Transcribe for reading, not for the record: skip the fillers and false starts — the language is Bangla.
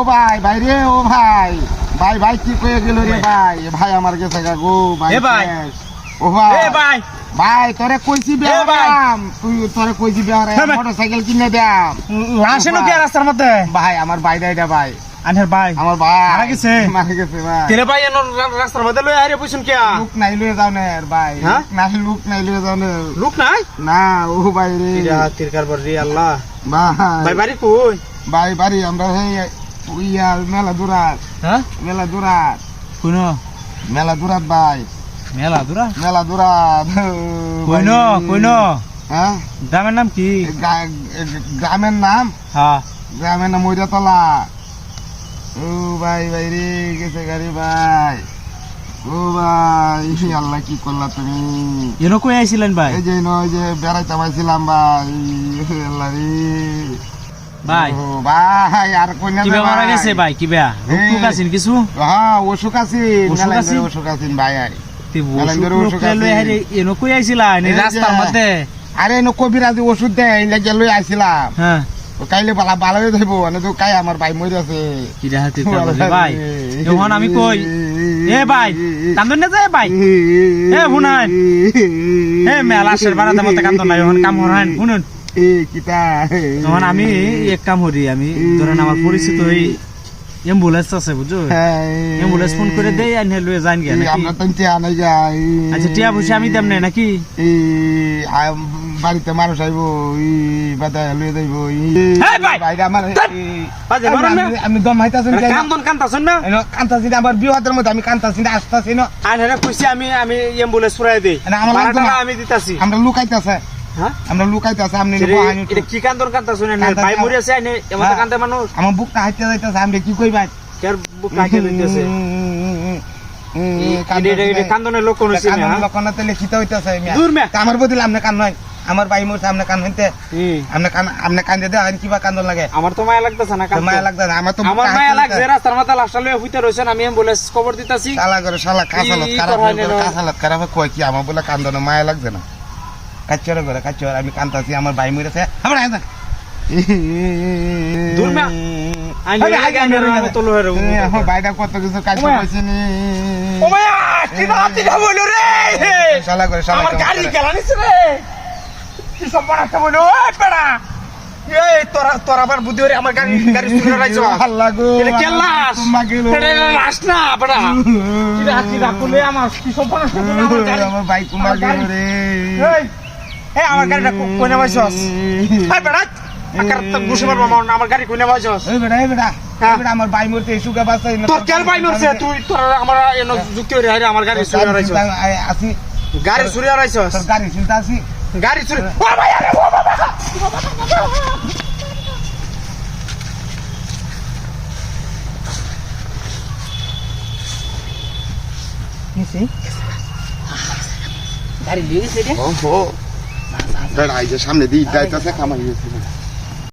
ও ভাই ভাই রে ও ভাই ভাই ভাই কি কয়ে গেল রে ভাই ভাই আমার গেছে গো ভাই ও ভাই ভাই তোরে কইছি বেয়াম তুই তোরে কইছি বেয়াম মোটরসাইকেল কিনে দাম লাশে নো কি রাস্তার মধ্যে ভাই আমার ভাই দাইডা ভাই আনহের ভাই আমার ভাই মারা গেছে ভাই তেরে ভাই এনো রাস্তার মধ্যে লই আরে বইছুন কি লোক নাই লয়ে যাও না ভাই লোক নাই লয়ে যাও না লোক নাই না ও ভাই রে ইরা তিরকার বর রে আল্লাহ ভাই ভাই বাড়ি কই ভাই বাড়ি আমরা ইয়া মেলা দূরাত মেলা দূরাত কোন মেলা দূরাত ভাই মেলা দূরাত কোন হ্যাঁ গ্রামের নাম কি গ্রামের নাম হ্যাঁ গ্রামের নাম মইরাতলা ও ভাই ভাই রে গেছে গাড়ি ভাই ও ভাই আল্লাহ কি করলা তুমি এনো কই আইছিলেন ভাই এই যে নয় যে বেড়াইতে পাইছিলাম ভাই আল্লাহ রে ভাই ও ভাই আর কোন কি মারা গেছে ভাই কি বেয়া রোগ আছেন কিছু হ্যাঁ অসুখ আছেন ভাই আই এনো কই আইছিলেন রাস্তার মধ্যে আরে এনো কবিরাজি ওষুধ দেয় লাগে লই আইছিলাম হ্যাঁ কাইলে বালা ভালো হয়ে যাইব মানে তো কাই আমার ভাই মরে আছে কি রাহাতে ভাই এখন আমি কই এ ভাই কান্দন না যায় ভাই এ হুনান এ মেলাশের বারাতে মত কান্দন নাই এখন কাম হরান শুনুন এ কিতা এখন আমি এক কাম করি আমি ধরেন আমার পরিচিত ওই অ্যাম্বুলেন্স আছে বুঝছো অ্যাম্বুলেন্স ফোন করে দেই আইনে লয়ে যান গিয়া নাকি আমরা তো টিয়া নাই যাই আচ্ছা টিয়া বসে আমি দেম নাই নাকি এই বাড়িতে মানুষ আইবো ই বাদা লয়ে যাইবো ভাই আমার আপনি দম হাইতাছেন কান্তাছেন না কান্তাছি আমার বিহাতের মধ্যে আমি কান্তাছি না আসতাছি না আইনে কইছি আমি অ্যাম্বুলেন্স ফুরাই দেই আমি দিতাছি আমরা লুকাইতাছে হ্যাঁ আমরা লুকাইতাছে আপনি এটা কি কান্তাছেন না ভাই মরে আছে আইনে এমন কান্দে মানুষ আমার বুকটা হাইতে যাইতাছে আমি কি কইবা কার বুক হাইতে যাইতাছে কান্দনের লোক কোন হইছে না লোকনা তেলে খিতা হইতাছে দূর মে আমার বদিল আমনে কান নয় আমার ভাই মোর সামনে কান হইতে আমনে কান দে আইন কিবা কান্দন লাগে আমার তো মায়া লাগতাছে না কান মায়া লাগতাছে আমার তো আমার মায়া লাগছে রাস্তার মাথা লাশটা লয়ে হইতে রইছেন আমি অ্যাম্বুলেন্স খবর দিতাছি শালা করে শালা কাসালত খারাপ কই কি আমার বলে কান্দন মায়া লাগছে না কাচ্চরে করে কাচ্চর আমি কান্তাছি আমার ভাই মরেছে আমার আইন দূর মে আইন আমি তো লয়ে রব আমার ভাইটা কত কিছু কাজ কইছে নি ও মায়া কি রাতি না বইলো রে শালা করে শালা আমার গাড়ি গেলানিস রে কি সব বানাতে বইলো ওই পেড়া এই তোরা আবার বুদ্ধি হরে আমার গাড়ি চুরি রাইছো আল্লাহ গো এটা কে লাশ এটা লাশ না বড়া কি রাতি রাখলে আমার কি সব বানাতে বইলো আমার গাড়ি আমার ভাই কুমার রে এই আমার গাড়িটা কোনে বসছস এই বেড়া আকার তো গুছে মারব আমার গাড়ি কোনে বসছস এই বেড়া আমার ভাই মরতে সুগা বাসাই না তোর কেল ভাই মরছে তুই তোর আমার এনো যুক্তি হরে আরে আমার গাড়ি চুরি রাইছো আসি গাড়ি চুরি রাইছস তোর গাড়ি চিন্তা আসি গাড়ি চুরি ও ভাই আরে ও বাবা নিছি গাড়ি লিয়ে গেছে রে ও বেড়া এই যে সামনে দিয়ে যাইতাছে কামাই গেছে